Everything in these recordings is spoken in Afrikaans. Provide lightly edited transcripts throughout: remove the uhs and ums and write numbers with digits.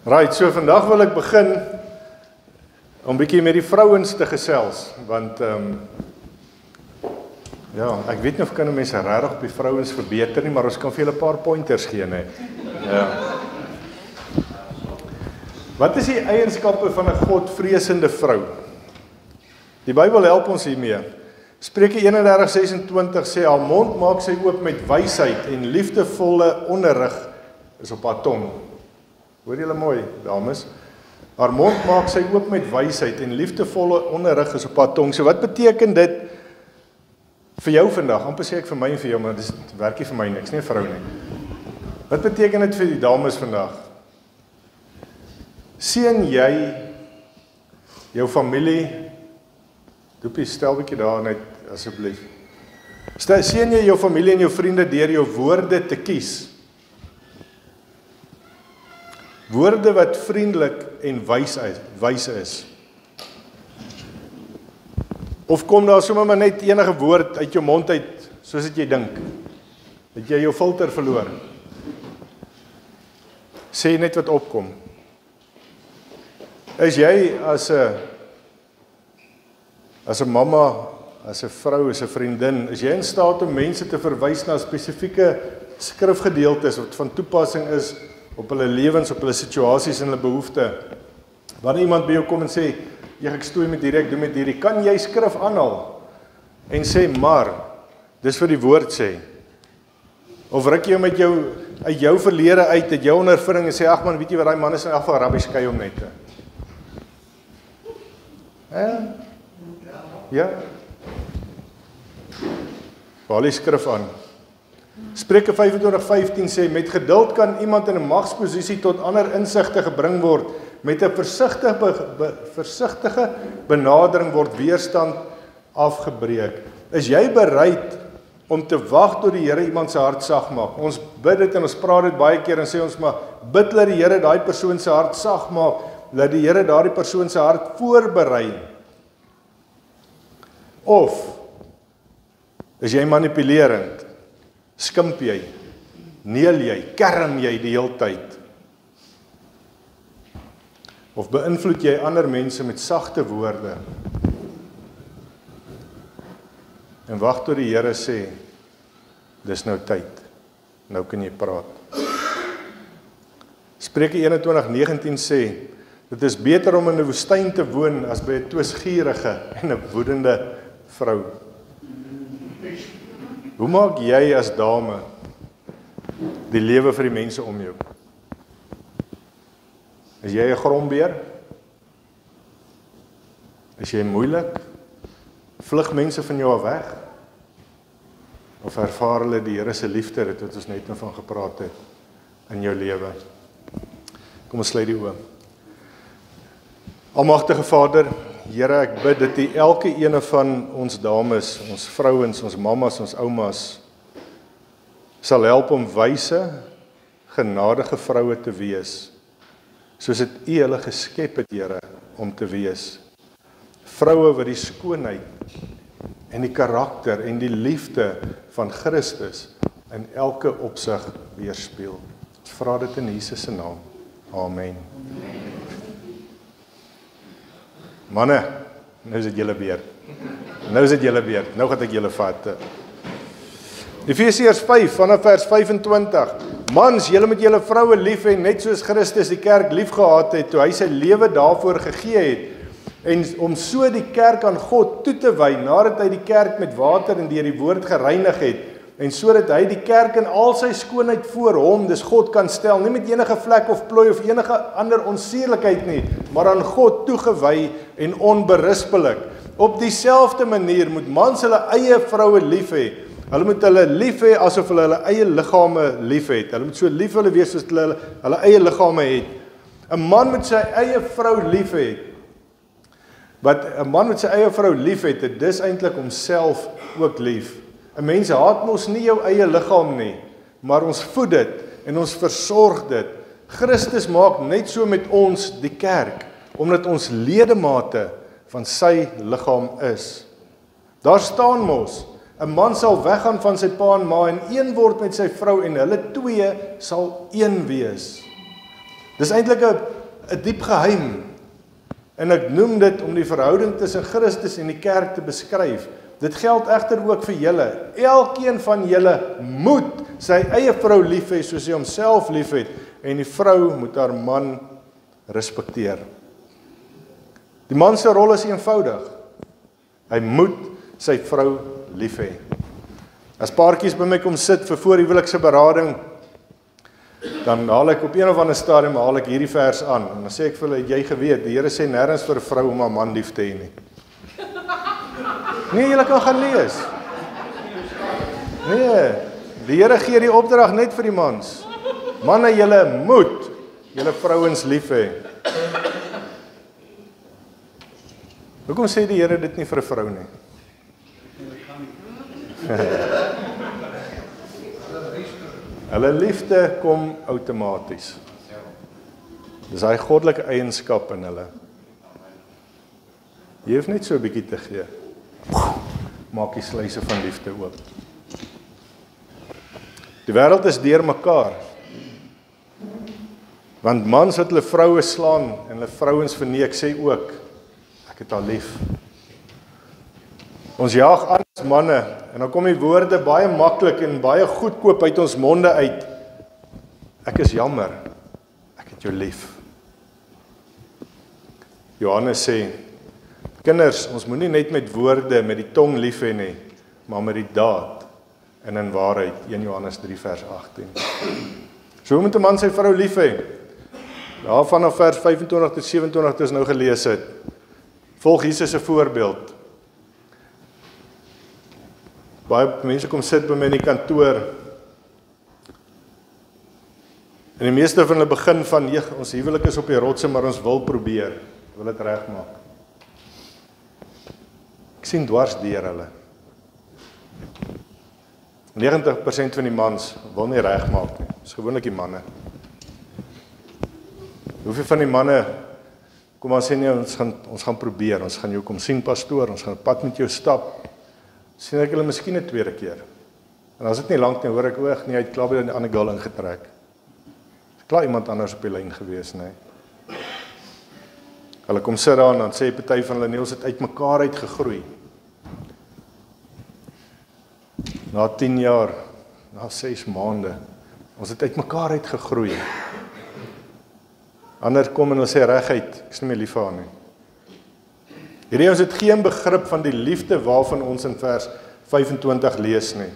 Right, so vandag wil ek begin om bietjie met die vrouens te gesels, want ja, ek weet nie of kan mense regtig op die vrouens verbeter nie, maar ons kan vir julle 'n paar pointers gee, né? Ja. Wat is die eienskappe van 'n godvreesende vrou? Die Bybel help ons hiermee. Spreuke 31:26 sê, haar mond maak sy oop met wysheid en liefdevolle onderrig is op haar tong. Hoor julle mooi, dames? Haar mond maak sy oop met wysheid en liefdevolle onderrig is op haar tong. So wat beteken dit vir jou vandag? Amper sê ek vir my en vir jou, maar dit werk nie vir my niks, nie 'n vrou nie. Wat beteken dit vir die dames vandag? Seën jy jou familie? Doopie, stel 'n bietjie daar net asseblief. Seën jy jou familie en jou vriende deur jou woorde te kies? Woorde wat vriendelik en wys is. Of kom daar sommer maar net enige woord uit jou mond uit, soos wat jy dink? Het jy jou filter verloor? Sê net wat opkom. Is jy as 'n mamma, as 'n vrou, as 'n vriendin, is jy in staat om mense te verwys na spesifieke skrifgedeeltes wat van toepassing is op hulle lewens, op hulle situasies en hulle behoeftes? Wanneer iemand by jou kom en sê, ek stoei met hierdie, ek doen met hierdie, kan jy skrif aanhaal en sê, maar, dis vir die woord sê. Of ruk jy met jou, uit jou verlede uit jou ondervinding en sê, ag man, weet jy wat, daai man is in afval rabbies skei om net. Ja. Haal die skrif aan. Spreuke 25:15 sê, met geduld kan iemand in 'n magsposisie tot ander insigte gebring word. Met 'n versigtige benadering word weerstand afgebreek. Is jy bereid om te wag tot die Here iemand se hart sag maak? Ons bid dit en ons praat dit baie keer en sê ons maar, bid dat die Here daai persoon se hart sag maak, dat die Here daardie persoon se hart voorberei. Of is jy manipulerend? Skimp jy? Neel jy? Kerm jy die hele tyd? Of beïnvloed jy ander mense met sagte woorde? En wag tot die Here sê, dis nou tyd. Nou kan jy praat. Spreuke 21:19 sê, dit is beter om in 'n woestyn te woon as by 'n twisgierige en 'n woedende vrou. Hoe maak jy as dame die lewe vir die mense om jou? Is jy 'n grombeer? Is jy moeilik? Vlug mense van jou af weg? Of ervaar hulle die Here se liefde, dit wat ons net nou van gepraat het, in jou lewe? Kom ons sluit die oë. Almagtige Vader, Here, ek bid dat U elke ene van ons dames, ons vrouens, ons mammas, ons oumas, sal help om wyse, genadige vroue te wees, soos dit U hulle geskep het, Here, om te wees. Vroue wat die skoonheid en die karakter en die liefde van Christus in elke opsig weerspieël. Ons vra dit in Jesus se naam. Amen. Manne, nou is dit julle beurt. Nou gaan ek julle vat. Efesiërs 5 vanaf vers 25. Mans, julle moet julle vroue lief hê, net soos Christus die kerk liefgehad het toe hy sy lewe daarvoor gegee het, en om so die kerk aan God toe te wy, nadat hy die kerk met water en deur die woord gereinig het, en sodat hy die kerk in al sy skoonheid voor hom, dis God, kan stel, nie met enige vlek of plooi of enige ander onsedelikheid nie, maar aan God toegewy en onberispelik. Op dieselfde manier moet mans hulle eie vroue lief hê. Hulle moet hulle lief hê asof hulle hulle eie liggame lief het. Hulle moet so lief hulle wees soos hulle eie liggame het. 'n man moet sy eie vrou lief hê. Wat 'n man met sy eie vrou lief het, dis eintlik homself ook lief. 'n Mens haat mos nie jou eie liggaam nie, maar ons voed dit en ons versorg dit. Christus maak net so met ons die kerk, omdat ons ledemate van sy liggaam is. Daar staan mos, 'n man sal weggaan van sy pa en ma en een word met sy vrou en hulle twee sal een wees. Dis eintlik 'n diep geheim. En ek noem dit om die verhouding tussen Christus en die kerk te beskryf. Dit geld egter ook vir julle. Elkeen van julle moet sy eie vrou lief hê soos hy homself liefhet, en die vrou moet haar man respekteer. Die man se rol is eenvoudig. Hy moet sy vrou lief hê. As paartjies by my kom sit vir voorhuwelikse berading, dan haal ek op een of ander stadium hierdie vers aan, en dan sê ek vir hulle, jy geweet, die Here sê nêrens vir 'n vrou om haar man lief te hê nie. Nee, julle kan gaan lees. Nee, die Here gee die opdrag net vir die mans. Manne, julle moet julle vrouens lief hê. Hoekom sê die Here dit nie vir 'n vrou nie? Hulle liefde kom outomaties. Dis hy goddelike eienskap in hulle. Jy hoef net so 'n bietjie te gee. Maak die sluise van liefde oop. Die wêreld is deur mekaar. Want mans wat hulle vroue slaan en hulle vrouens verneek, sê ook, ek het haar lief. Ons jaag aan as manne, en dan kom die woorde baie maklik en baie goedkoop uit ons monde uit. Ek is jammer, ek het jou lief. Johannes sê, kinders, ons moenie net met woorde, met die tong lief hê nie, maar met die daad en in waarheid. 1 Johannes 3 vers 18. So hoe moet 'n man sy vrou lief hê? Daar vanaf vers 25 tot 27 het ons nou gelees het. Volg Jesus se voorbeeld. Baie mense kom sit by my in die kantoor. En die meeste van hulle begin van, ons huwelik is op die rotse, maar ons wil probeer. Wil dit regmaak. Ek sien dwars deur hulle. 90% van die mans wil nie regmaak nie. Dis gewoonlik die manne. Hoeveel van die manne kom maar sê nee, ons gaan probeer, ons gaan jou kom sien pastoor, ons gaan 'n pad met jou stap. Sien ek hulle miskien 'n tweede keer. En as dit nie lank nie, hoor ek oog nie, hy het klaar by 'n ander girl ingetrek. Klaar iemand anders op die lyn gewees, nee. Hulle kom sit daar en dan sê party van hulle nee, ons het uitmekaar uitgegroei. Na 10 jaar, na 6 maande, ons het uitmekaar uitgegroei. Ander kom en hulle sê reguit, ek is nie meer lief vir haar nie. Hierdie ons het geen begrip van die liefde waarvan ons in vers 25 lees nie.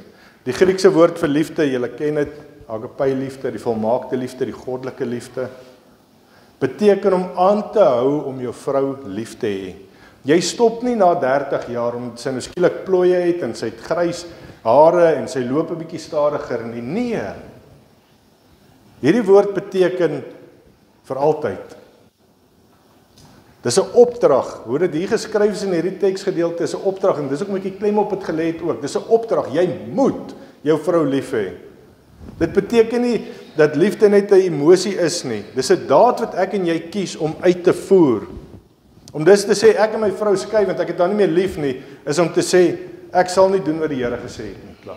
Die Griekse woord vir liefde, julle ken dit, agape liefde, die volmaakte liefde, die goddelike liefde, beteken om aan te hou om jou vrou lief te hê. Jy stop nie na 30 jaar omdat sy nou skielik plooie het en sy het grys hare en sy loop 'n bietjie stadiger nie. Nee. Hierdie woord beteken vir altyd. Dis 'n opdrag. Hoe dit hier geskryf is in hierdie teksgedeelte is 'n opdrag en dis hoekom ek die klem op het gelê het ook. Dis 'n opdrag. Jy moet jou vrou lief hê. Dit beteken nie dat liefde net 'n emosie is nie. Dis 'n daad wat ek en jy kies om uit te voer. Om dis te sê ek en my vrou skei want ek het haar nie meer lief nie, is om te sê ek sal nie doen wat die Here gesê het nie, klaar.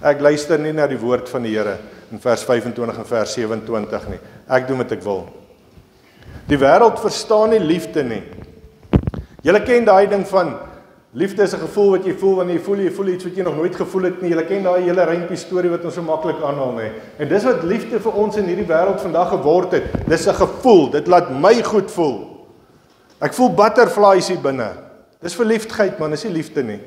Ek luister nie na die woord van die Here in vers 25 en vers 27 nie. Ek doen wat ek wil. Die wêreld verstaan nie liefde nie. Julle ken daai ding van liefde is 'n gevoel wat jy voel wanneer jy voel iets wat jy nog nooit gevoel het nie. Julle ken daai hele rympie storie wat ons so maklik aanhaal nie. En dis wat liefde vir ons in hierdie wêreld vandag geword het. Dis 'n gevoel. Dit laat my goed voel. Ek voel butterflies hier binne. Dis verliefdheid, man, dis nie liefde nie.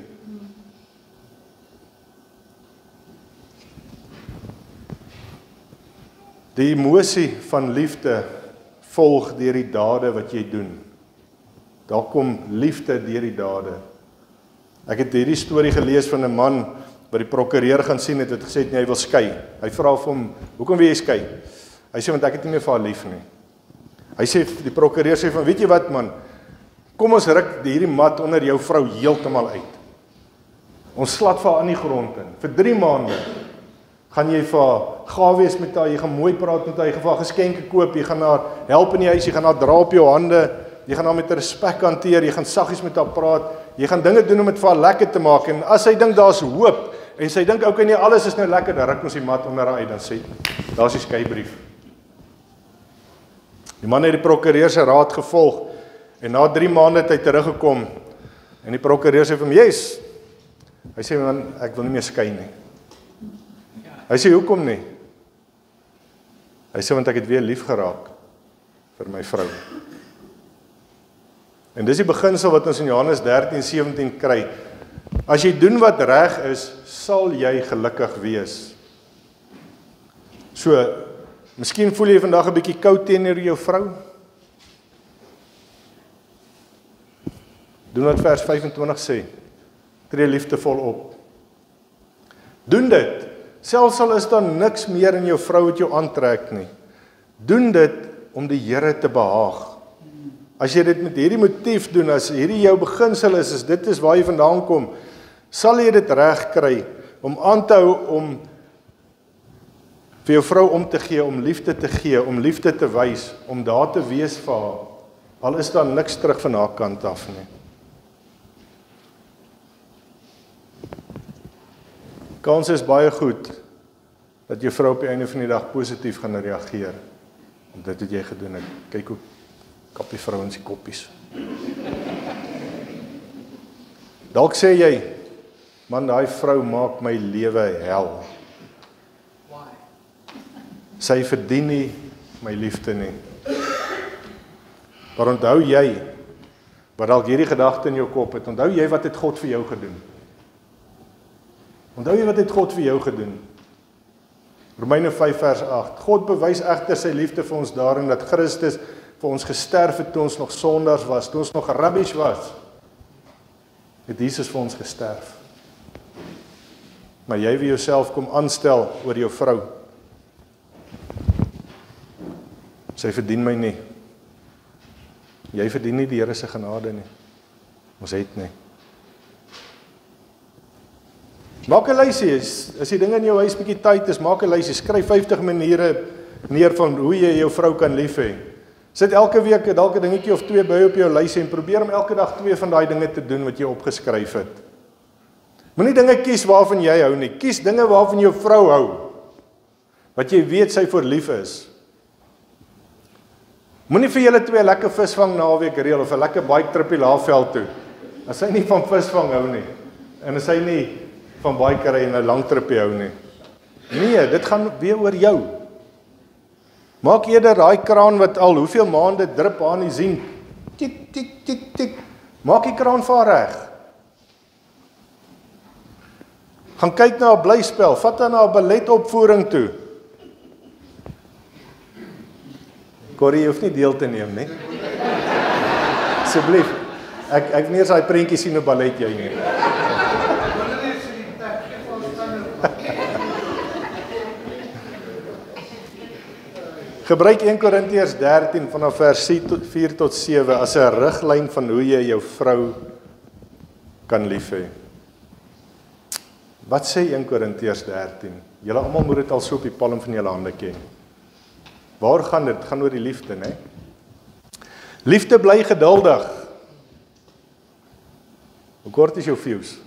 Die emosie van liefde volg deur die dade wat jy doen. Daar kom liefde deur die dade. Ek het hierdie storie gelees van 'n man wat die prokureur gaan sien het gesê het hy wil skei. Hy vra vir hom, "Hoekom wil jy skei?" Hy sê want ek het nie meer vir haar lief nie. Hy sê die prokureur sê van, "Weet jy wat man? Kom ons ruk hierdie mat onder jou vrou heeltemal uit. Ons slat vir haar in die grond in. Vir 3 maande gaan jy vir haar gawe wees met haar, jy gaan mooi praat met haar, jy gaan vir haar geskenke koop, jy gaan haar help in die huis, jy gaan haar dra op jou hande, jy gaan haar met respek hanteer, jy gaan saggies met haar praat, jy gaan dinge doen om dit vir haar lekker te maak. En as sy dink daar's hoop en sy dink okay nee, alles is nou lekker, dan ruk ons die mat onder haar uit, dan sê daar's die skeibrief. Die man het die prokureur se raad gevolg en na 3 maande het hy teruggekom en die prokureur sê vir hom, "Yes." Hy sê, "Man, ek wil nie meer skei nie." Hy sê, "Hoekom nie?" Hy sê, "Want ek het weer lief geraak vir my vrou." En dis die beginsel wat ons in Johannes 13:17 kry. As jy doen wat reg is, sal jy gelukkig wees. So, miskien voel jy vandag 'n bietjie koud teenoor jou vrou. Doen wat vers 25 sê. Tree liefdevol op. Doen dit, selfs al is daar niks meer in jou vrou wat jou aantrek nie. Doen dit om die Here te behaag. As jy dit met hierdie motief doen, as hierdie jou beginsel is, as dit is waar jy vandaan kom, sal jy dit reg kry om aan te hou om vir jou vrou om te gee, om liefde te gee, om liefde te wys, om daar te wees vir haar, al is daar niks terug van haar kant af nie. Kans is baie goed dat jou vrou op die einde van die dag positief gaan reageer om dit wat jy gedoen het. Kyk hoe kap die vrouens die koppies. Dalk sê jy, man, daai vrou maak my lewe hel. Sy verdien nie my liefde nie. Maar onthou jy, wat dalk hierdie gedagte in jou kop het, onthou jy wat het God vir jou gedoen? Onthou jy wat het God vir jou gedoen? Romeine 5 vers 8. God bewys egter sy liefde vir ons daarin dat Christus vir ons gesterf het toe ons nog sondaars was, toe ons nog rubbish was. Het Jesus vir ons gesterf. Maar jy wil jouself kom aanstel oor jou vrou. Sy verdien my nie. Jy verdien nie die Here se genade nie. Ons het nie. Maak 'n lysie, as die dinge in jou huis bietjie tyd is, maak 'n lysie, skryf 50 maniere neer van hoe jy jou vrou kan lief hê. Sit elke week dalk 'n dingetjie of 2 by op jou lysie en probeer om elke dag 2 van daai dinge te doen wat jy opgeskryf het. Moenie dinge kies waarvan jy hou nie, kies dinge waarvan jou vrou hou, wat jy weet sy vir lief is. Moenie vir julle 2 lekker visvang naweek reël of 'n lekker bike tripie Laagveld toe, as sy nie van visvang hou nie, en as sy nie van biker en 'n lang tripie hou nie. Nee, dit gaan weer oor jou. Maak eerder daai kraan wat al hoeveel maande drup aan die sien. Tik tik tik tik. Maak die kraan vir haar reg. Gaan kyk na 'n blyspel, vat haar na 'n balletopvoering toe. Corrie, jy hoef nie deel te neem nie. Asseblief. Ek wil nie eens daai prentjie sien op ballet jy nie. Gebruik 1 Korintiërs 13 vanaf vers 4 tot 7 as 'n riglyn van hoe jy jou vrou kan lief hê. Wat sê 1 Korintiërs 13? Julle almal moet dit al so op die palm van julle hande ken. Waar gaan dit? Gaan oor die liefde, né? Liefde bly geduldig. Hoe kort is jou fuse?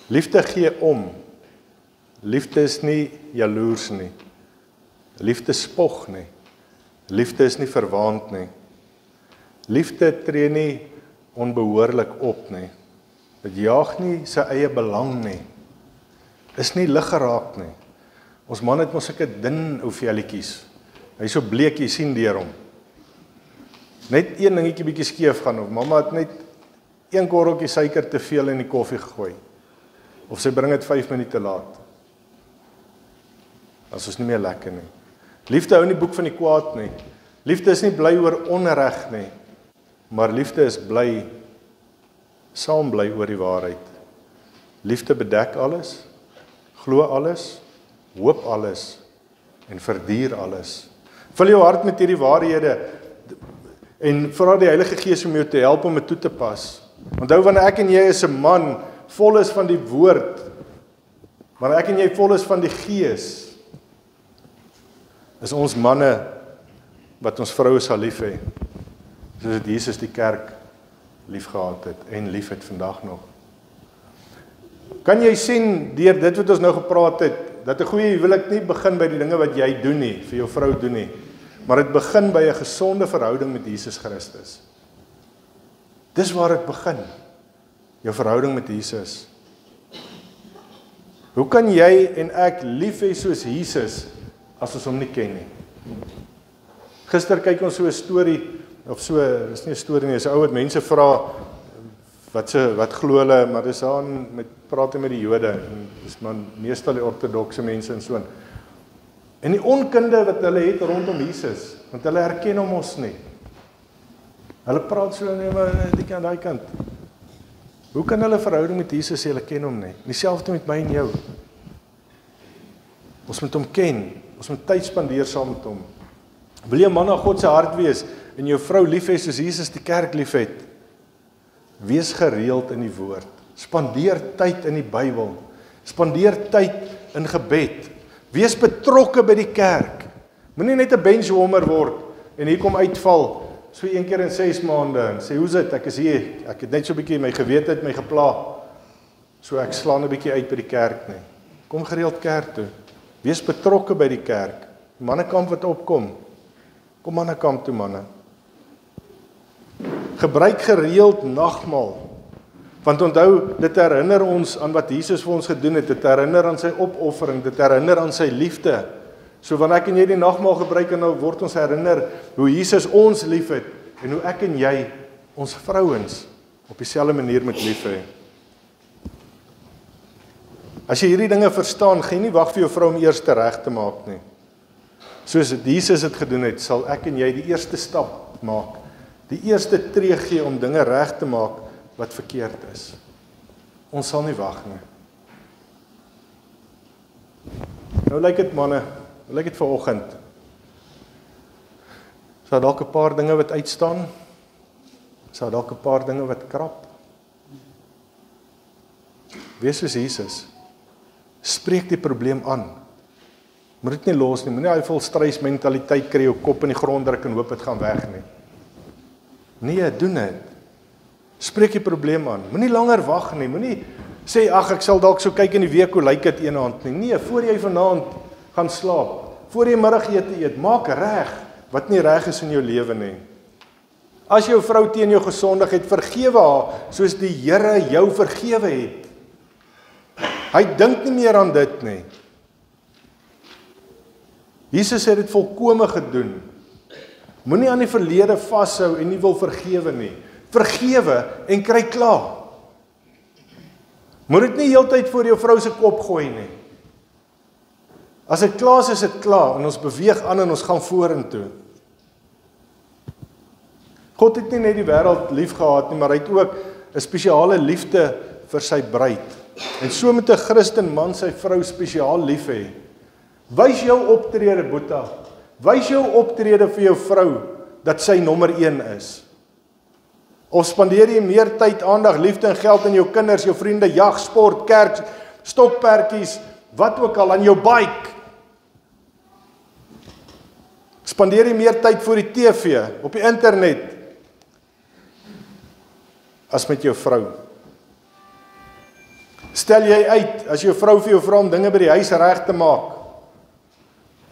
Liefde gee om. Liefde is nie jaloers nie. Liefde spog nie. Liefde is nie verwaand nie. Liefde tree nie onbehoorlik op nie. Dit jaag nie sy eie belang nie. Is nie lig geraak nie. Ons man het mos sulke dun ou velletjies. Hy is so bleek, jy sien deur hom. Net een dingetjie bietjie skeef gaan of mamma het net 1 korreltjie suiker te veel in die koffie gegooi. Of sy bring dit 5 minute laat. As ons nie meer lekker nie. Liefde hou nie boek van die kwaad nie. Liefde is nie bly oor onreg nie. Maar liefde is bly, saam bly oor die waarheid. Liefde bedek alles, glo alles, hoop alles en verduur alles. Vul jou hart met hierdie waarhede en vra die Heilige Gees om jou te help om dit toe te pas. Onthou wanneer ek en jy is 'n man vol is van die woord, wanneer ek en jy vol is van die Gees, is ons manne wat ons vroue sal lief hê, soos dit Jesus die kerk lief gehad het en lief het vandag nog. Kan jy sien deur dit wat ons nou gepraat het, dat 'n goeie huwelik nie begin by die dinge wat jy doen nie, vir jou vrou doen nie, Maar dit begin by 'n gesonde verhouding met Jesus Christus. Dis waar dit begin. Jou verhouding met Jesus. Hoe kan jy en ek lief hê soos Jesus as ons hom nie ken nie? Gister kyk ons so 'n storie of so, dis nie 'n storie nie, dis 'n ou wat mense vra wat glo hulle, maar dis aan met praat met die Jode en dis maar meestal die ortodokse mense en so. En die onkunde wat hulle het rondom Jesus, want hulle herken hom ons nie. Hulle praat so nee, maar die aan daai kant. Hoe kan hulle verhouding met Jesus hê, hulle ken hom nie? Dieselfde met my en jou. Ons moet hom ken, ons moet tyd spandeer saam met hom. Wil jy 'n man na God se hart wees en jou vrou lief hê soos Jesus die kerk liefhet? Wees gereeld in die woord. Spandeer tyd in die Bybel. Spandeer tyd in gebed. Wees betrokke by die kerk. Moenie net 'n benchwarmer word en hier kom uitval so 1 keer in 6 maande en sê hoe's dit? Ek is hier. Ek het net so 'n bietjie my gewete het my gepla. So ek slaan 'n bietjie uit by die kerk nie. Kom gereeld kerk toe. Wees betrokke by die kerk. Mannekamp wat opkom. Kom mannekamp toe manne. Gebruik gereeld nagmaal. Want onthou, dit herinner ons aan wat Jesus vir ons gedoen het. Dit herinner aan sy opoffering, dit herinner aan sy liefde. So wanneer ek en jy die nagmaal gebruik en nou word ons herinner hoe Jesus ons liefhet en hoe ek en jy ons vrouens op dieselfde manier moet lief hê. As jy hierdie dinge verstaan, gaan jy nie wag vir jou vrou om eers reg te maak nie. Soos Jesus dit gedoen het, sal ek en jy die eerste stap maak. Die eerste tree gee om dinge reg te maak wat verkeerd is. Ons sal nie wag nie. Nou lyk dit manne, hoe lyk dit vanoggend? Is daar dalk 'n paar dinge wat uitstaan? Is daar dalk 'n paar dinge wat krap? Wees soos Jesus. Spreek die probleem aan. Moet dit nie los nie, moenie hy volstrys mentaliteit kry, jou kop in die grond druk en hoop dit gaan weg nie. Nee, doen dit. Spreek die probleem aan. Moenie langer wag nie. Moenie sê ag ek sal dalk so kyk in die week hoe lyk dit eendag nie. Nee, voor jy vanaand gaan slaap, voor jy middagete eet, maak reg wat nie reg is in jou lewe nie. As jou vrou teen jou gesondig het, vergewe haar soos die Here jou vergewe het. Hy dink nie meer aan dit nie. Jesus het dit volkome gedoen. Moenie aan die verlede vashou en nie wil vergewe nie. Vergewe en kry klaar. Moet dit nie heeltyd voor jou vrou se kop gooi nie. As dit klaar is dit klaar en ons beweeg aan en ons gaan vorentoe. God het nie net die wêreld lief gehad nie, maar hy het ook 'n spesiale liefde vir sy bruid. En so moet 'n Christen man sy vrou spesiaal lief hê. Wys jou optrede, Boeta. Wys jou optrede vir jou vrou dat sy nommer 1 is. Of spandeer jy meer tyd, aandag, liefde en geld aan jou kinders, jou vriende, jag, sport, kerk, stokperdjies, wat ook al aan jou bike? Spandeer jy meer tyd voor die TV, op die internet as met jou vrou? Stel jy uit as jou vrou vir jou vra om dinge by die huis reg te maak?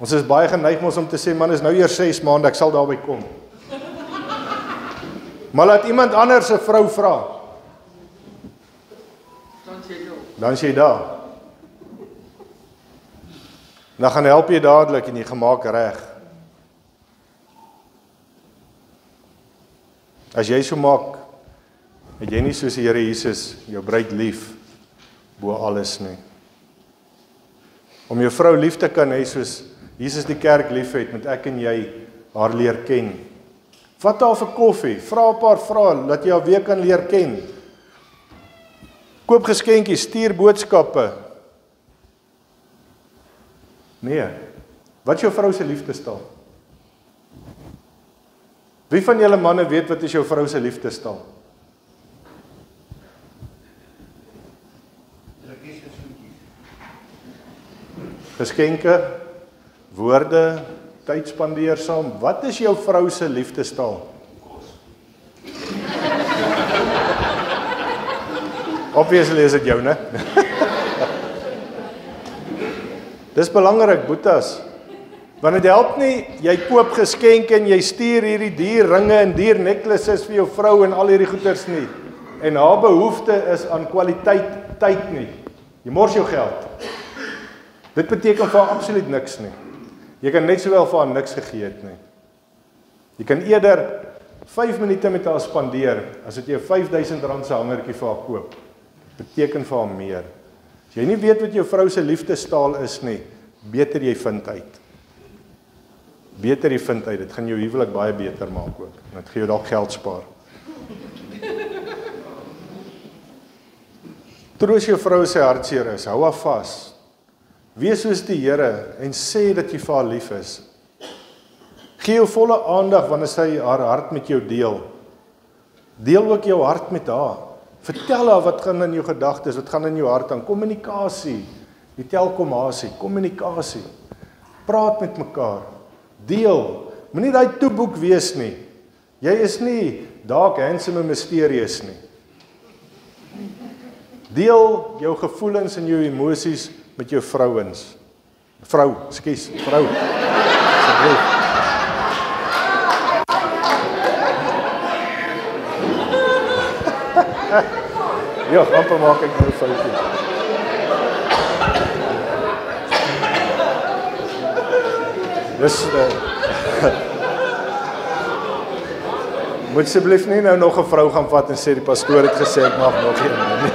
Ons is baie geneig om te sê, man, is nou eers 6 maande, ek sal daarby kom. Maar laat iemand anders 'n vrou vra. Dan sê jy daar. Dan gaan help jy dadelik en jy gemaak reg. As jy so maak, het jy nie soos die Here Jesus jou bruid lief bo alles nie. Om jou vrou lief te kan hê soos Jesus die kerk liefhet, moet ek en jy haar leer ken. Vat haar vir koffie, vra 'n paar vrae, laat jy haar weer kan leer ken. Koop geskenkies, stuur boodskappe. Nee, wat is jou vrou se liefdestaal? Wie van julle manne weet wat is jou vrou se liefdestaal? Geskenke, woorde, tyd spandeer saam. Wat is jou vrou se liefdestaal? Obviously is dit jou, né? Dis belangrik, boetas. Want dit help nie, jy koop geskenke en jy stuur hierdie duur ringe en duur necklaces vir jou vrou en al hierdie goeders nie. En haar behoefte is aan kwaliteit tyd nie. Jy mors jou geld. Dit beteken vir haar absoluut niks nie. Jy kan net sowel vir haar niks gegee het nie. Jy kan eerder 5 minute met haar spandeer as dit jy 5000 rand se hangertjie vir haar koop. Beteken vir haar meer. As jy nie weet wat jou vrou se liefdestaal is nie, beter jy vind uit. Beter jy vind uit, dit gaan jou huwelik baie beter maak ook. Dit gaan jou dalk geld spaar. Troos jou vrou as sy hartseer is, hou haar vas. Wees soos die Here en sê dat jy vir haar lief is. Gee jou volle aandag wanneer sy haar hart met jou deel. Deel ook jou hart met haar. Vertel haar wat gaan in jou gedagtes, wat gaan in jou hart aan. Kommunikasie, die telkommasie, kommunikasie. Praat met mekaar. Deel. Moenie daai toeboek wees nie. Jy is nie dark, handsome en mysterious nie. Deel jou gevoelens en jou emosies met jou vrouens. Vrou. Asseblief. Ja, amper maak ek nou 'n foutjie. Dis moet asseblief nie nou nog 'n vrou gaan vat en sê die pastoor het gesê ek mag nog een nie.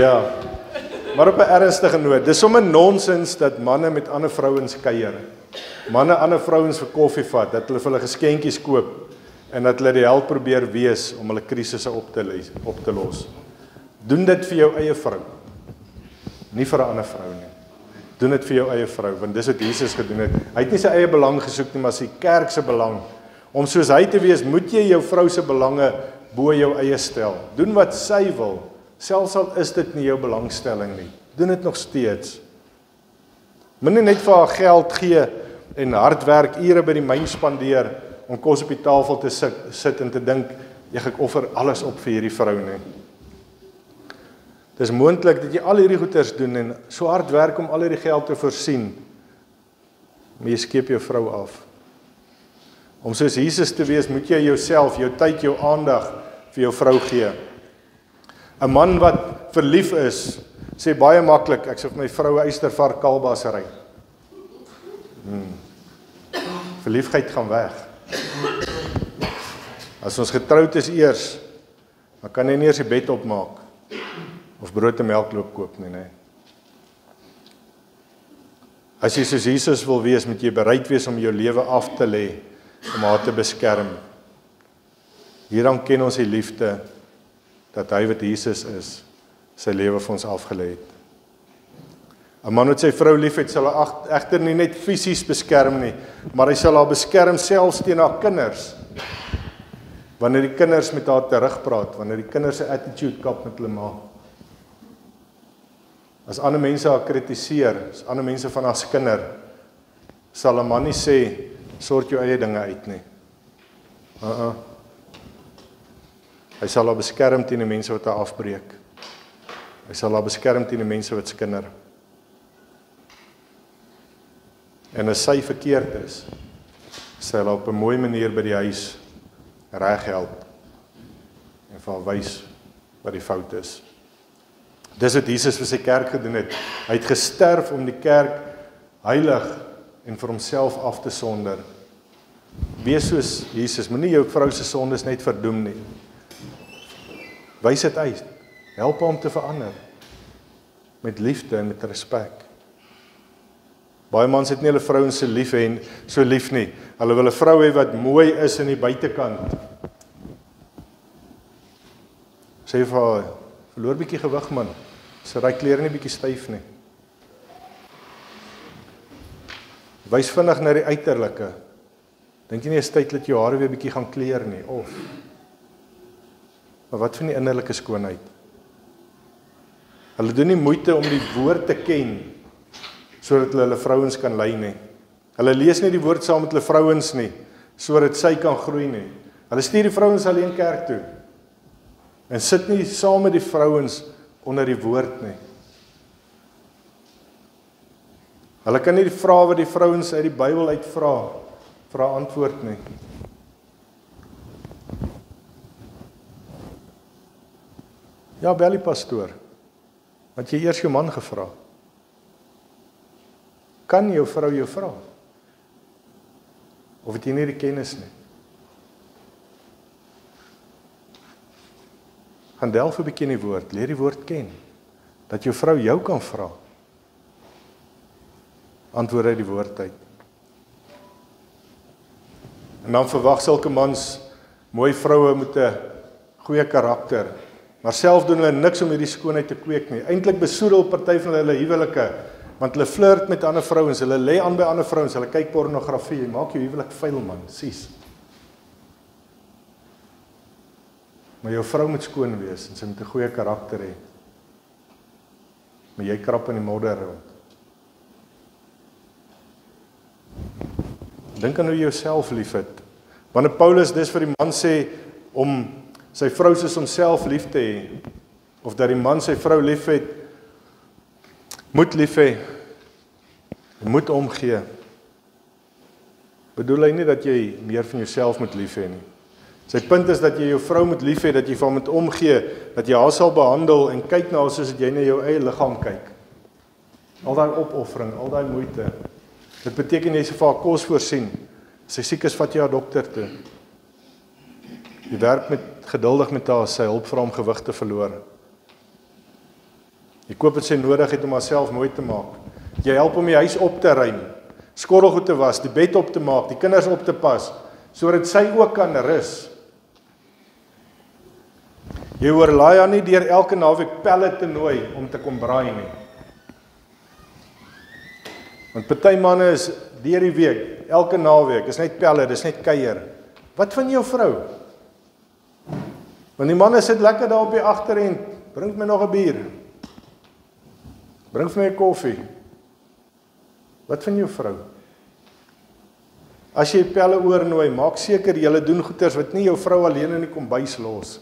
Ja. Maar op 'n ernstige noot, dis sommer nonsens dat manne met ander vrouens kuier. Manne ander vrouens vir koffie vat, dat hulle vir hulle geskenkies koop en dat hulle die held probeer wees om hulle krisisse op te los. Doen dit vir jou eie vrou. Nie vir 'n ander vrou nie. Doen dit vir jou eie vrou, want dis wat Jesus gedoen het. Hy het nie sy eie belang gesoek nie, maar sy kerk se belang. Om soos hy te wees, moet jy jou vrou se belange bo jou eie stel. Doen wat sy wil, selfs al is dit nie jou belangstelling nie. Doen dit nog steeds. Moenie net vir haar geld gee en hard werk, ure by die myn spandeer om kos op die tafel te sit en te dink, ek offer alles op vir hierdie vrou nie. Dis moontlik dat jy al hierdie goeders doen en so hard werk om al hierdie geld te voorsien, maar jy skeep jou vrou af. Om soos Jesus te wees, moet jy jouself, jou tyd, jou aandag vir jou vrou gee. 'n Man wat verlief is, sê baie maklik, ek sê vir my vrou 'n eystervark kalbas ry. Verliefdheid gaan weg. As ons getroud is eers, dan kan jy nie eers die bed opmaak of brood en melk loop koop nie, nee. As jy soos Jesus wil wees, moet jy bereid wees om jou lewe af te lê, om haar te beskerm. Hierdan ken ons die liefde, dat hy wat Jesus is, sy lewe vir ons afgelê het. 'n Man wat sy vrou liefhet, sal haar egter nie net fisies beskerm nie, maar hy sal haar beskerm selfs teen haar kinders. Wanneer die kinders met haar terugpraat, wanneer die kinders 'n attitude kap met hulle ma. As ander mense haar kritiseer, as ander mense van haar skinder, sal 'n man nie sê, sort jou eie dinge uit nie. Hy sal haar beskerm teen die mense wat haar afbreek. Hy sal haar beskerm teen die mense wat skinder. En as sy verkeerd is, sal hy op 'n mooi manier by die huis reg help en vir haar wys wat die fout is. Dis wat Jesus vir sy kerk gedoen het. Hy het gesterf om die kerk heilig en vir homself af te sonder. Wees soos Jesus, moenie jou vrou se sondes net verdoem nie. Wys dit uit. Help haar om te verander. Met liefde en met respek. Baie mans het nie hulle vrouens so lief en so lief nie. Hulle wil 'n vrou hê wat mooi is in die buitekant. Sê vir haar, verloor bietjie gewig man. Sy ry klere nie bietjie styf nie. Wys vinnig na die uiterlike. Dink jy nie is tyd dat jou hare weer bietjie gaan kleur nie, of? Maar wat van die innerlike skoonheid? Hulle doen nie moeite om die woord te ken, sodat hulle vrouens kan lei nie. Hulle lees nie die woord saam met hulle vrouens nie, sodat sy kan groei nie. Hulle stuur die vrouens alleen kerk toe, en sit nie saam met die vrouens onder die woord nie. Hulle kan nie die vrae wat die vrouens uit die Bybel uitvra, vra antwoord nie. Ja, bel die pastoor. Want jy eers jou man gevra. Kan jou vrou jou vra? Of het jy nie die kennis nie? Gaan delf 'n bietjie in die woord, leer die woord ken. Dat jou vrou jou kan vra. Antwoord uit die woord uit. En dan verwag sulke mans mooi vroue met 'n goeie karakter. Maar self doen hulle niks om hierdie skoonheid te kweek nie. Eintlik besoedel party van hulle huwelike, want hulle flirt met ander vrouens, hulle lê aan by ander vrouens, hulle kyk pornografie, jy maak jou huwelik vuil man, sies. Maar jou vrou moet skoon wees en sy moet 'n goeie karakter hê. Maar jy krap in die modder rond. Dink aan hoe jy jouself liefhet. Wanneer Paulus dis vir die man sê om sy vrou soos homself lief te hê, of dat die man sy vrou liefhet, moet lief hê, moet omgee. Bedoel hy nie dat jy meer van jouself moet lief hê nie. Sy punt is dat jy jou vrou moet lief hê, dat jy vir haar moet omgee, dat jy haar sal behandel en kyk na haar soos dat jy na jou eie liggaam kyk. Al daai opoffering, al daai moeite. Dit beteken jy sê vir haar kos voorsien. As sy siek is, vat jy haar dokter toe. Jy werk geduldig met haar, sy hulp vir hom gewig te verloor. Jy koop wat sy nodig het om haarself mooi te maak. Jy help om die huis op te ruim, skorrelgoed te was, die bed op te maak, die kinders op te pas, sodat sy ook kan rus. Jy oorlaai haar nie deur elke naweek pelle te nooi om te kom braai nie. Want party manne is deur die week, elke naweek, is net pelle, dis net kuier. Wat van jou vrou? Want die manne sit lekker daar op die agterend, bring my nog 'n bier. Bring vir my 'n koffie. Wat van jou vrou? As jy pelle oornooi, maak seker jy doen goeders wat nie jou vrou alleen in die kombuis los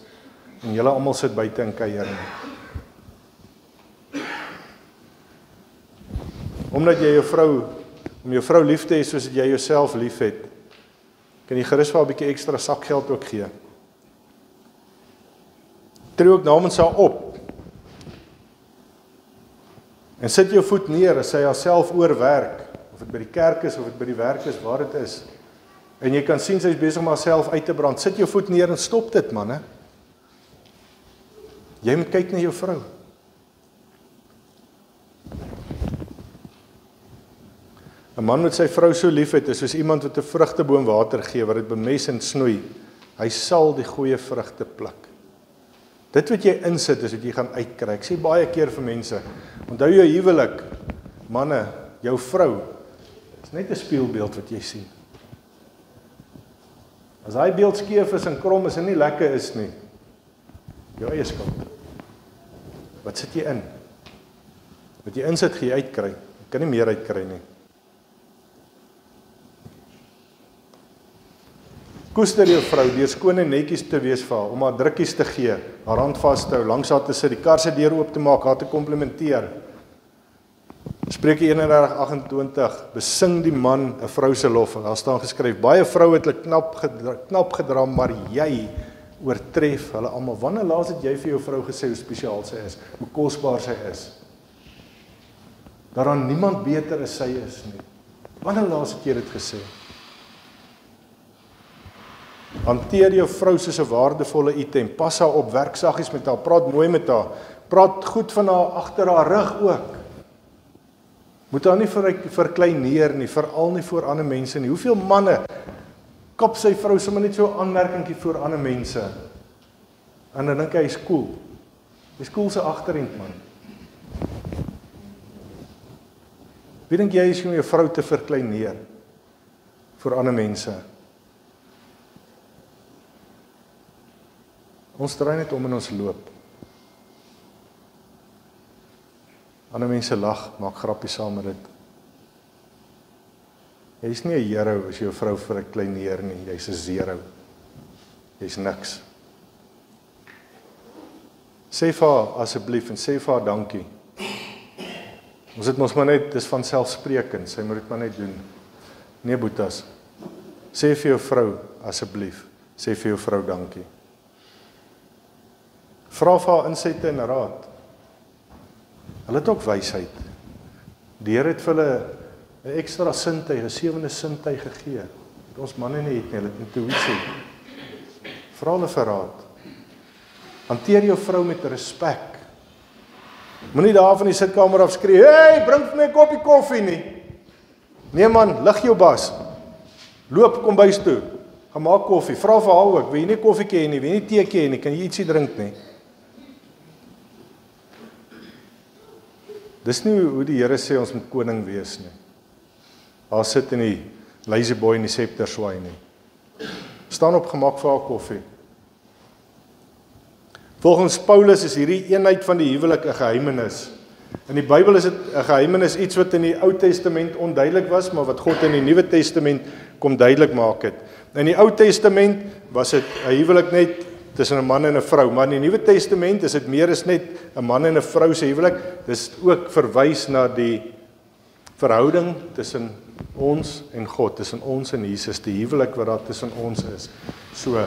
en julle almal sit buite en kuier nie. Omdat jy om jou vrou lief te hê soos jy jouself liefhet, kan jy gerus vir haar 'n bietjie ekstra sakgeld ook gee. Tree ook namens haar op. En sit jou voet neer as sy haarself oorwerk, of dit by die kerk is of dit by die werk is, waar dit is. En jy kan sien sy is besig om haarself uit te brand. Sit jou voet neer en stop dit, manne. Jy moet kyk na jou vrou. Een man wat sy vrou so lief het, is soos iemand wat 'n vrugteboom water gee, wat dit bemes en snoei. Hy sal die goeie vrugte pluk. Dit wat jy insit, is wat jy gaan uitkry. Ek sê baie keer vir mense, onthou jou huwelik, manne, jou vrou, is net 'n spieelbeeld wat jy sien. As hy beeld skeef is en krom is en nie lekker is nie, jou eie skuld. Wat sit jy in? Wat jy insit, gaan jy uitkry. Jy kan nie meer uitkry nie. Koester jou vrou deur skoon en netjies te wees vir haar, om haar drukkies te gee, haar hand vas te hou, langs haar te sit, die kar se deur oop te maak, haar te komplimenteer. Spreuke 31:28, besing die man 'n vrou se lof. Daar staan geskryf, baie vroue het hulle knap gedra, maar jy oortref hulle almal. Wanneer laas het jy vir jou vrou gesê hoe spesiaal sy is, hoe kosbaar sy is? Daaraan niemand beter as sy is nie. Wanneer laas het jy dit gesê? Hanteer jou vrou soos 'n waardevolle item, pas haar op, werk saggies met haar, praat mooi met haar, praat goed van haar agter haar rug ook. Moet haar nie verkleineer nie, veral nie voor ander mense nie. Hoeveel manne kap sy vrou sommer net so 'n aanmerkingie voor ander mense. En dan dink hy is cool. Hy's cool se agterend man. Wie dink jy is om jou vrou te verkleineer voor ander mense? Ons draai net om en ons loop. Ander mense lag, maak grappies saam met dit. Jy's nie 'n hero as jy jou vrou verkleineer nie, jy's 'n zero. Jy's niks. Sê vir haar asseblief en sê vir haar dankie. Ons het mos maar net, dis van selfsprekend, sy moet dit maar net doen. Nee, boetas, sê vir jou vrou, asseblief, sê vir jou vrou dankie. Vra vir haar insette en raad. Hulle het ook wysheid. Die Here het vir hulle 'n ekstra sintuig, 'n sewende sintuig gegee. Wat ons manne nie het nie, hulle het intuïsie. Vra hulle vir raad. Hanteer jou vrou met respek. Moenie daar van die sitkamer af skree, "Hey, bring vir my 'n koppie koffie nie." Nee man, lig jou bas. Loop kombuis toe. Gaan maak koffie. Vra vir haar ook, "Wil jy nie koffietjie hê nie? Wil jy nie teetjie hê nie? Kan jy ietsie drink nie?" Dis nie hoe die Here sê ons moet koning wees nie. Haar sit in die lazy boy en die scepter swaai nie. Staan op, gemaak vir haar koffie. Volgens Paulus is hierdie eenheid van die huwelik 'n geheimenis. In die Bybel is dit 'n geheimenis, iets wat in die Ou Testament onduidelik was, maar wat God in die Nuwe Testament kom duidelik maak het. In die Ou Testament was dit 'n huwelik net tussen 'n man en 'n vrou, maar in die Nuwe Testament is dit meer as net 'n man en 'n vrou se huwelik. Dis ook verwys na die verhouding tussen ons en God, tussen ons en Jesus, die huwelik wat daar tussen ons is. So,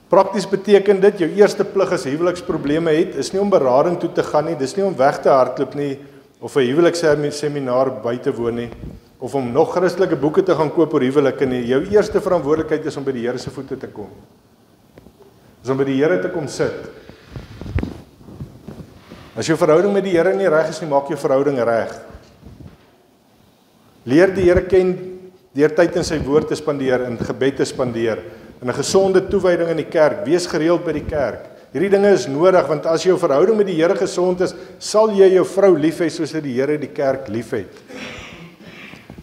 prakties beteken dit, jou eerste plig as huweliksprobleme het, is nie om berading toe te gaan nie, dis nie om weg te hardloop nie, of 'n huweliksseminar by te woon nie, of om nog Christelike boeke te gaan koop oor huwelike nie. Jou eerste verantwoordelikheid is om by die Here se voete te kom. Is om by die Here te kom sit. As jou verhouding met die Here nie reg is nie, maak jou verhouding reg. Leer die Here ken deur tyd in sy woord te spandeer, in gebed te spandeer, in 'n gesonde toewyding in die kerk, wees gereeld by die kerk. Hierdie dinge is nodig, want as jou verhouding met die Here gesond is, sal jy jou vrou lief hê soos die Here die kerk lief het.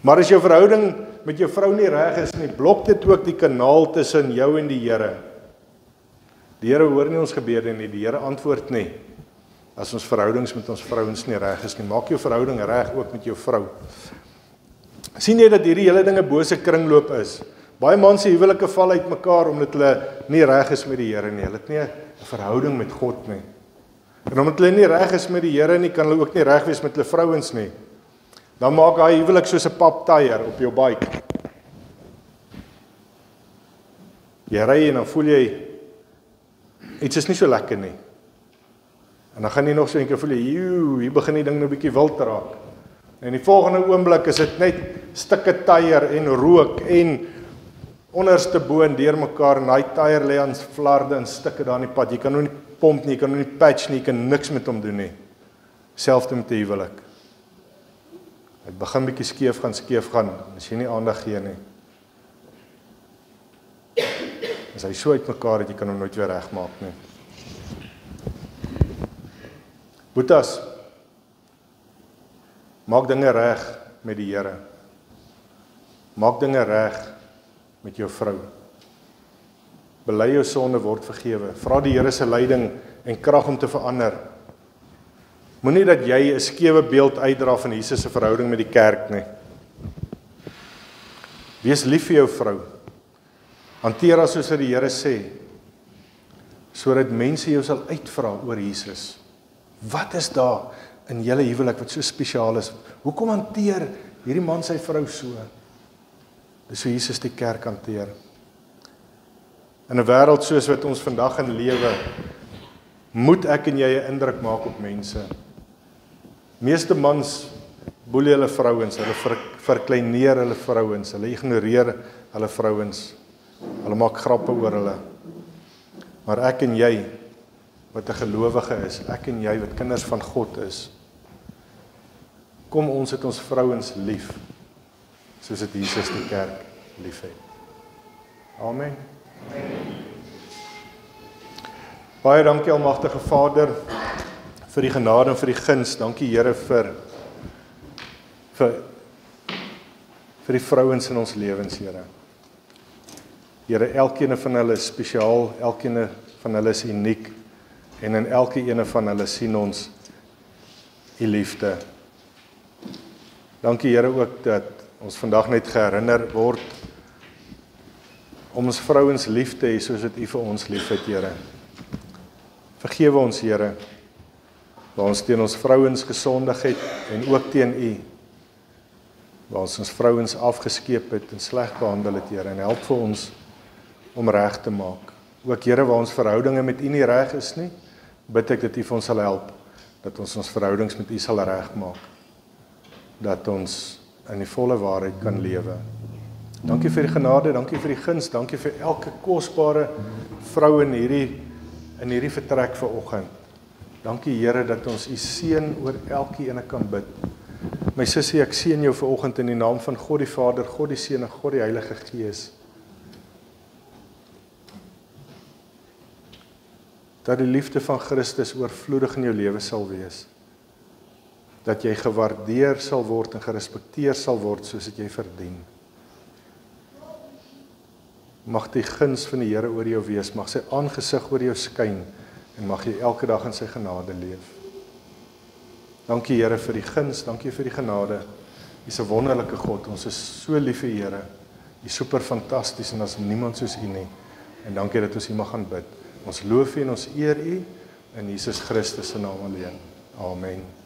Maar as jou verhouding met jou vrou nie reg is nie, blok dit ook die kanaal tussen jou en die Here. Die Here hoor nie ons gebede nie, die Here antwoord nie as ons verhoudings met ons vrouens nie reg is nie. Maak jou verhouding reg ook met jou vrou. Sien jy dat hierdie hele ding 'n bose kringloop is? Baie mense se huwelike val uitmekaar omdat hulle nie reg is met die Here nie. Hulle het nie 'n verhouding met God nie. En omdat hulle nie reg is met die Here nie, kan hulle ook nie reg wees met hulle vrouens nie. Dan maak daai huwelik soos 'n paptyre op jou bike. Jy ry en dan voel jy iets is nie so lekker nie. En dan gaan jy nog so eendag voel jy, hier begin die ding nou 'n bietjie wild te raak. En die volgende oomblik is dit net stukke tyre en rook en onderste bo en deur mekaar en daai tyre lê aan flarde en stukke daar in die pad. Jy kan nou nie pomp nie, jy kan nou nie patch nie, jy kan niks met hom doen nie. Selfs met die huwelik. Dit begin bietjie skeef gaan as jy nie aandag gee nie. As hy so uitmekaar het, jy kan hom nooit weer regmaak nie. Boetas, maak dinge reg met die Here. Maak dinge reg met jou vrou. Bely jou sonde, word vergewe. Vra die Here se leiding en krag om te verander. Moenie dat jy 'n skewe beeld uitdra van Jesus se verhouding met die kerk nie. Wees lief vir jou vrou. Hanteer haar soos wat die Here sê, sodat mense jou sal uitvra oor Jesus. Wat is daar in julle huwelik wat so spesiaal is? Hoekom hanteer hierdie man sy vrou so? Dis hoe Jesus die kerk hanteer. In 'n wêreld soos wat ons vandag in lewe, moet ek en jy 'n indruk maak op mense. Meeste mans boelie hulle vrouens, hulle verkleineer hulle vrouens, hulle ignoreer hulle vrouens. Hulle maak grappe oor hulle. Maar ek en jy wat 'n gelowige is, ek en jy wat kinders van God is, kom ons het ons vrouens lief, soos dit Jesus die kerk lief het. Amen. Baie dankie Almagtige Vader vir die genade en vir die guns. Dankie Here vir die vrouens in ons lewens, Here. Here, elkeen van hulle is spesiaal, elkeen van hulle is uniek, en in elke ene van hulle sien ons U liefde. Dankie Here ook dat ons vandag net geherinner word om ons vrouens lief te hê soos wat U vir ons lief het, Here. Vergewe ons, Here. waar ons teen ons vrouens gesondig het en ook teen U, waar ons vrouens afgeskeep het en sleg behandel het, Here, en help vir ons om reg te maak. Ook, Here, waar ons verhoudinge met U nie reg is nie, bid ek dat U vir ons sal help, dat ons verhoudings met U sal regmaak, dat ons in die volle waarheid kan lewe. Dankie vir die genade, dankie vir die guns, dankie vir elke kosbare vrou in hierdie vertrek vanoggend. Dankie, Here, dat ons U seën oor elkeen kan bid. My sussie, ek seën jou vanoggend in die naam van God die Vader, God die Seun en God die Heilige Gees. Dat die liefde van Christus oorvloedig in jou lewe sal wees. Dat jy gewaardeer sal word en gerespekteer sal word soos dit jy verdien. Mag die guns van die Here oor jou wees, mag sy aangesig oor jou skyn en mag jy elke dag in sy genade leef. Dankie, Here, vir die guns, dankie vir die genade. U is 'n wonderlike God, ons is so lief vir U, Here. U is super fantasties en as niemand soos U nie. En dankie dat ons U mag gaan bid. Ons loof U en ons eer U in Jesus Christus se naam alleen. Amen.